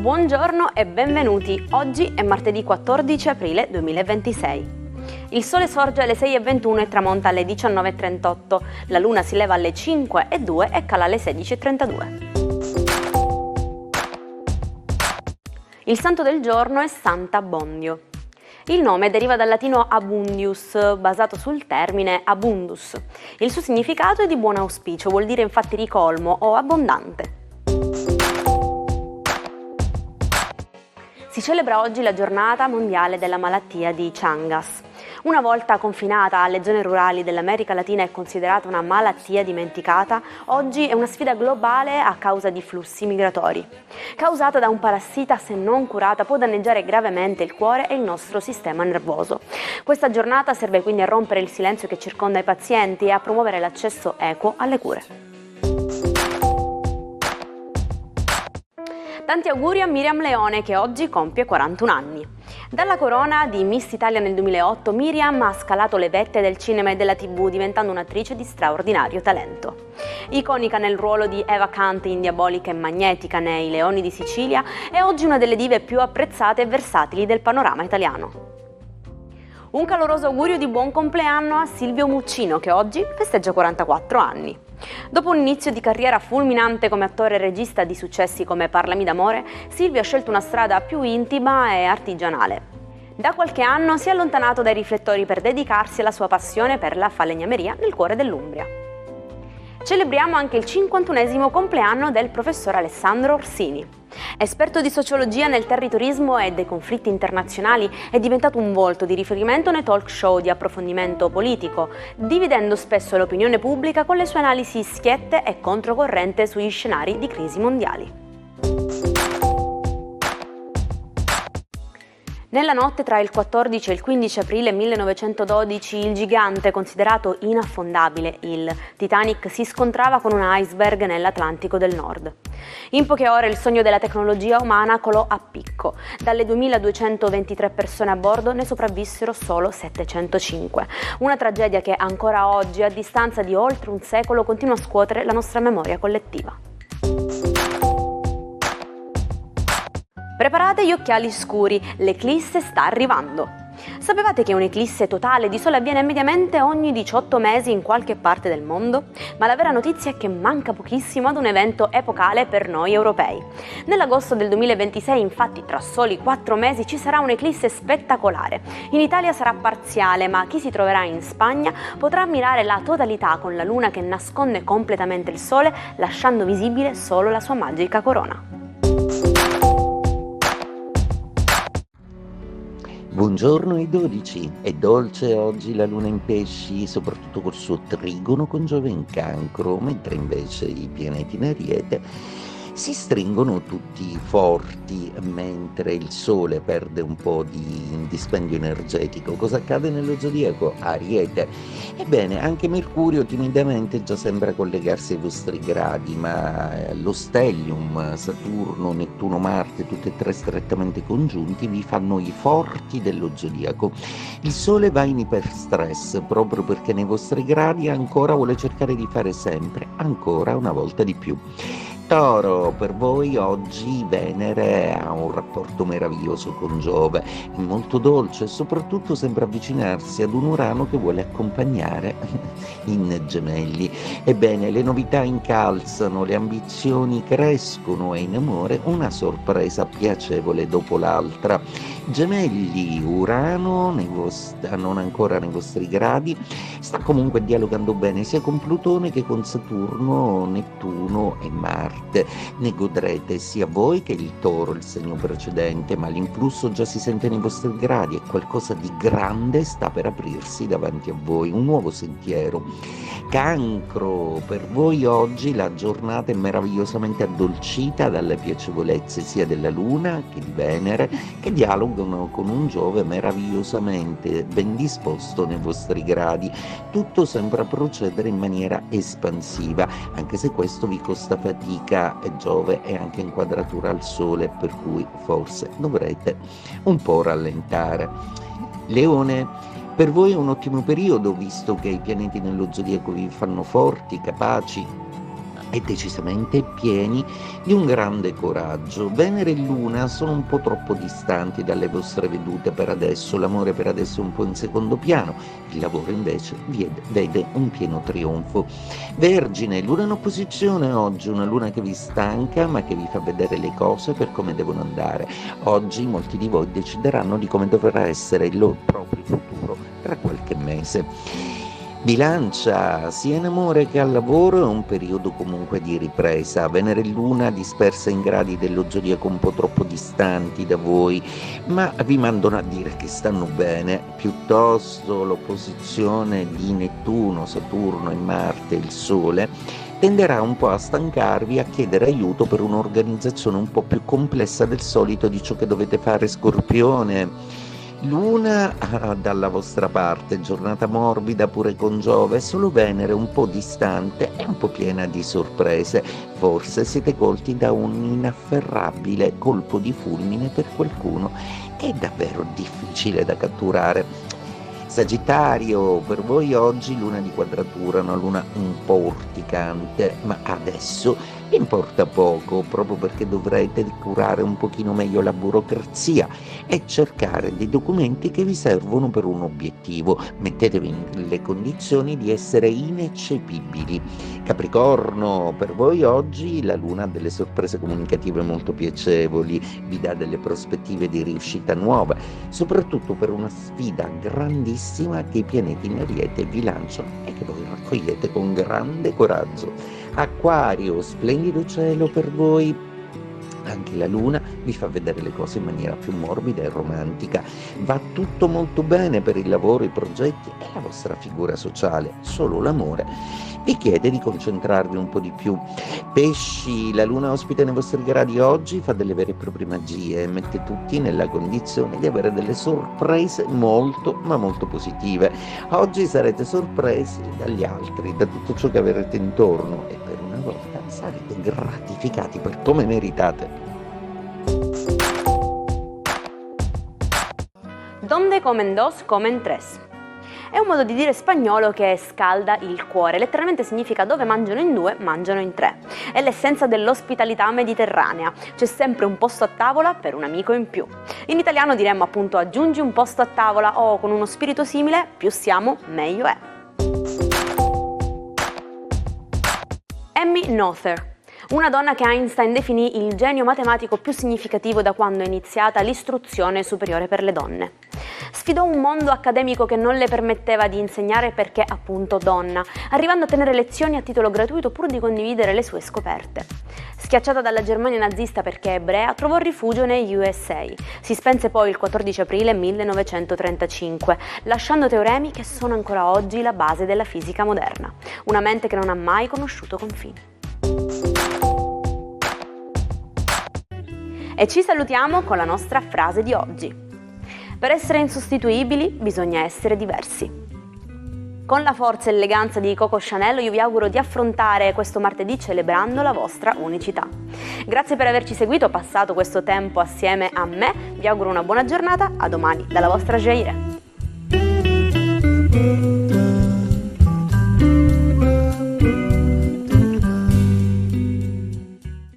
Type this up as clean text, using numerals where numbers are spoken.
Buongiorno e benvenuti. Oggi è martedì 14 aprile 2026. Il sole sorge alle 6:21 e tramonta alle 19:38. La luna si leva alle 5:02 e cala alle 16:32. Il santo del giorno è Santa Bondio. Il nome deriva dal latino abundius, basato sul termine abundus. Il suo significato è di buon auspicio, vuol dire infatti ricolmo o abbondante. Si celebra oggi la giornata mondiale della malattia di Chagas. Una volta confinata alle zone rurali dell'America Latina e considerata una malattia dimenticata, oggi è una sfida globale a causa di flussi migratori. Causata da un parassita, se non curata, può danneggiare gravemente il cuore e il nostro sistema nervoso. Questa giornata serve quindi a rompere il silenzio che circonda i pazienti e a promuovere l'accesso equo alle cure. Tanti auguri a Miriam Leone che oggi compie 41 anni. Dalla corona di Miss Italia nel 2008, Miriam ha scalato le vette del cinema e della TV diventando un'attrice di straordinario talento. Iconica nel ruolo di Eva Kant in Diabolica e Magnetica nei Leoni di Sicilia, è oggi una delle dive più apprezzate e versatili del panorama italiano. Un caloroso augurio di buon compleanno a Silvio Muccino che oggi festeggia 44 anni. Dopo un inizio di carriera fulminante come attore e regista di successi come Parlami d'amore, Silvio ha scelto una strada più intima e artigianale. Da qualche anno si è allontanato dai riflettori per dedicarsi alla sua passione per la falegnameria nel cuore dell'Umbria. Celebriamo anche il 51esimo compleanno del professor Alessandro Orsini. Esperto di sociologia nel territorismo e dei conflitti internazionali, è diventato un volto di riferimento nei talk show di approfondimento politico, dividendo spesso l'opinione pubblica con le sue analisi schiette e controcorrente sugli scenari di crisi mondiali. Nella notte tra il 14 e il 15 aprile 1912 il gigante considerato inaffondabile, il Titanic, si scontrava con un iceberg nell'Atlantico del Nord. In poche ore il sogno della tecnologia umana colò a picco. Dalle 2223 persone a bordo ne sopravvissero solo 705. Una tragedia che ancora oggi, a distanza di oltre un secolo, continua a scuotere la nostra memoria collettiva. Preparate gli occhiali scuri, l'eclisse sta arrivando. Sapevate che un'eclisse totale di sole avviene mediamente ogni 18 mesi in qualche parte del mondo? Ma la vera notizia è che manca pochissimo ad un evento epocale per noi europei. Nell'agosto del 2026, infatti, tra soli 4 mesi ci sarà un'eclisse spettacolare. In Italia sarà parziale, ma chi si troverà in Spagna potrà ammirare la totalità con la luna che nasconde completamente il sole, lasciando visibile solo la sua magica corona. Buongiorno ai 12, è dolce oggi la luna in pesci, soprattutto col suo trigono con Giove in Cancro, mentre invece i pianeti in Ariete si stringono tutti forti mentre il Sole perde un po' di dispendio energetico. Cosa accade nello zodiaco? Ariete. Ebbene, anche Mercurio timidamente già sembra collegarsi ai vostri gradi, ma lo stellium, Saturno, Nettuno, Marte, tutti e tre strettamente congiunti, vi fanno i forti dello zodiaco. Il Sole va in iperstress proprio perché nei vostri gradi ancora vuole cercare di fare sempre, ancora una volta di più. Toro, per voi oggi Venere ha un rapporto meraviglioso con Giove, è molto dolce e soprattutto sembra avvicinarsi ad un Urano che vuole accompagnare in Gemelli. Ebbene, le novità incalzano, le ambizioni crescono e in amore una sorpresa piacevole dopo l'altra. Gemelli, Urano, non ancora nei vostri gradi, sta comunque dialogando bene sia con Plutone che con Saturno, Nettuno e Marte. Ne godrete sia voi che il Toro, il segno precedente, ma l'influsso già si sente nei vostri gradi e qualcosa di grande sta per aprirsi davanti a voi, un nuovo sentiero. Cancro, per voi oggi la giornata è meravigliosamente addolcita dalle piacevolezze sia della Luna che di Venere, che dialogano con un Giove meravigliosamente ben disposto nei vostri gradi. Tutto sembra procedere in maniera espansiva, anche se questo vi costa fatica e Giove è anche in quadratura al Sole, per cui forse dovrete un po' rallentare. Leone, Per voi è un ottimo periodo, visto che i pianeti nello zodiaco vi fanno forti, capaci e decisamente pieni di un grande coraggio. Venere e Luna sono un po' troppo distanti dalle vostre vedute per adesso, l'amore per adesso è un po' in secondo piano, il lavoro invece vede un pieno trionfo. Vergine, Luna in opposizione oggi, una Luna che vi stanca ma che vi fa vedere le cose per come devono andare. Oggi molti di voi decideranno di come dovrà essere il loro proprio futuro tra qualche mese. Bilancia, sia in amore che al lavoro è un periodo comunque di ripresa. Venere e Luna disperse in gradi dello zodiaco un po' troppo distanti da voi, ma vi mandano a dire che stanno bene. Piuttosto l'opposizione di Nettuno, Saturno e Marte, il Sole, tenderà un po' a stancarvi, a chiedere aiuto per un'organizzazione un po' più complessa del solito di ciò che dovete fare, Scorpione. Luna dalla vostra parte, giornata morbida pure con Giove, solo Venere un po' distante e un po' piena di sorprese. Forse siete colti da un inafferrabile colpo di fulmine per qualcuno che è davvero difficile da catturare. Sagittario, per voi oggi luna di quadratura, una luna un po' urticante, ma adesso vi importa poco, proprio perché dovrete curare un pochino meglio la burocrazia e cercare dei documenti che vi servono per un obiettivo. Mettetevi nelle condizioni di essere ineccepibili. Capricorno, per voi oggi la luna ha delle sorprese comunicative molto piacevoli, vi dà delle prospettive di riuscita nuova, soprattutto per una sfida grandissima che i pianeti in Ariete vi lanciano e che voi raccogliete con grande coraggio. Acquario, splendido cielo per voi. Anche la luna vi fa vedere le cose in maniera più morbida e romantica. Va tutto molto bene per il lavoro, i progetti e la vostra figura sociale. Solo l'amore vi chiede di concentrarvi un po' di più. Pesci, la luna ospite nei vostri gradi oggi fa delle vere e proprie magie e mette tutti nella condizione di avere delle sorprese molto ma molto positive. Oggi sarete sorpresi dagli altri, da tutto ciò che avrete intorno e per una volta sarete gratificati per come meritate. Donde comen dos, comen tres. È un modo di dire spagnolo che scalda il cuore, letteralmente significa dove mangiano in due, mangiano in tre. È l'essenza dell'ospitalità mediterranea, c'è sempre un posto a tavola per un amico in più. In italiano diremmo appunto aggiungi un posto a tavola o con uno spirito simile, più siamo, meglio è. Emmy Noether. Una donna che Einstein definì il genio matematico più significativo da quando è iniziata l'istruzione superiore per le donne. Sfidò un mondo accademico che non le permetteva di insegnare perché appunto donna, arrivando a tenere lezioni a titolo gratuito pur di condividere le sue scoperte. Schiacciata dalla Germania nazista perché ebrea, trovò rifugio negli USA. Si spense poi il 14 aprile 1935, lasciando teoremi che sono ancora oggi la base della fisica moderna. Una mente che non ha mai conosciuto confini. E ci salutiamo con la nostra frase di oggi. Per essere insostituibili bisogna essere diversi. Con la forza e l'eleganza di Coco Chanel io vi auguro di affrontare questo martedì celebrando la vostra unicità. Grazie per averci seguito, passato questo tempo assieme a me, vi auguro una buona giornata, a domani dalla vostra Jaire.